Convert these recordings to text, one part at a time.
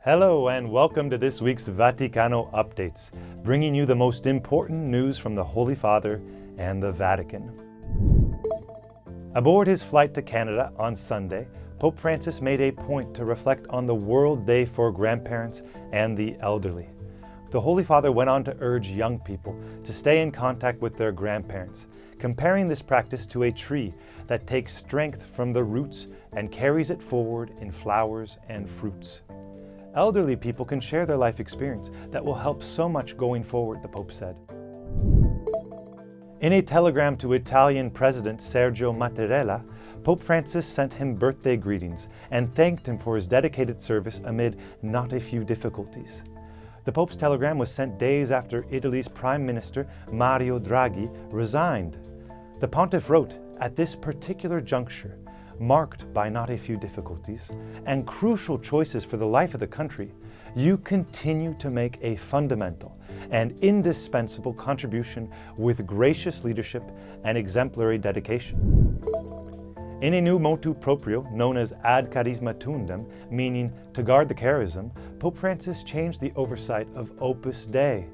Hello and welcome to this week's Vaticano Updates, bringing you the most important news from the Holy Father and the Vatican. Aboard his flight to Canada on Sunday, Pope Francis made a point to reflect on the World Day for Grandparents and the elderly. The Holy Father went on to urge young people to stay in contact with their grandparents, comparing this practice to a tree that takes strength from the roots and carries it forward in flowers and fruits. Elderly people can share their life experience that will help so much going forward, the Pope said. In a telegram to Italian President Sergio Mattarella, Pope Francis sent him birthday greetings and thanked him for his dedicated service amid not a few difficulties. The Pope's telegram was sent days after Italy's Prime Minister Mario Draghi resigned. The Pontiff wrote, "At this particular juncture, marked by not a few difficulties and crucial choices for the life of the country, you continue to make a fundamental and indispensable contribution with gracious leadership and exemplary dedication." In a new motu proprio known as Ad Charisma Tuendem, meaning to guard the charism, Pope Francis changed the oversight of Opus Dei.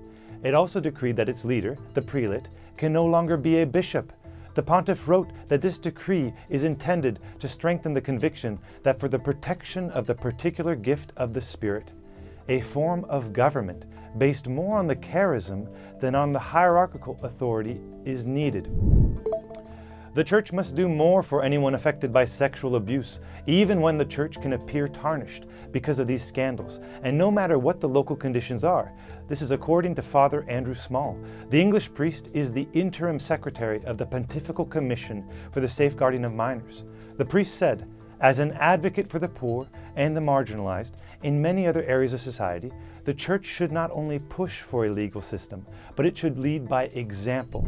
It also decreed that its leader, the prelate, can no longer be a bishop. The Pontiff wrote that this decree is intended to strengthen the conviction that for the protection of the particular gift of the Spirit, a form of government based more on the charism than on the hierarchical authority is needed. The Church must do more for anyone affected by sexual abuse, even when the Church can appear tarnished because of these scandals, and no matter what the local conditions are. This is according to Father Andrew Small. The English priest is the interim secretary of the Pontifical Commission for the Safeguarding of Minors. The priest said, "As an advocate for the poor and the marginalized in many other areas of society, the Church should not only push for a legal system, but it should lead by example."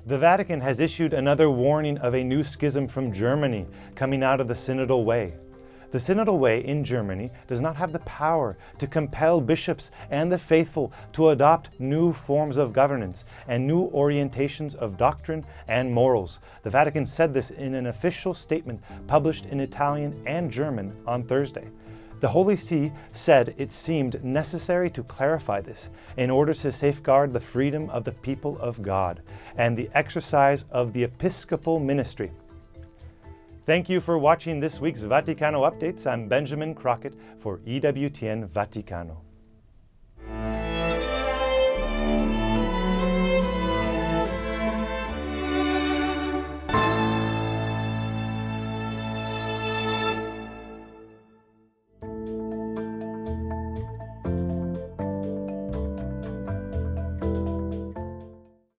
The Vatican has issued another warning of a new schism from Germany coming out of the Synodal Way. The Synodal Way in Germany does not have the power to compel bishops and the faithful to adopt new forms of governance and new orientations of doctrine and morals. The Vatican said this in an official statement published in Italian and German on Thursday. The Holy See said it seemed necessary to clarify this in order to safeguard the freedom of the people of God and the exercise of the episcopal ministry. Thank you for watching this week's Vaticano Updates. I'm Benjamin Crockett for EWTN Vaticano.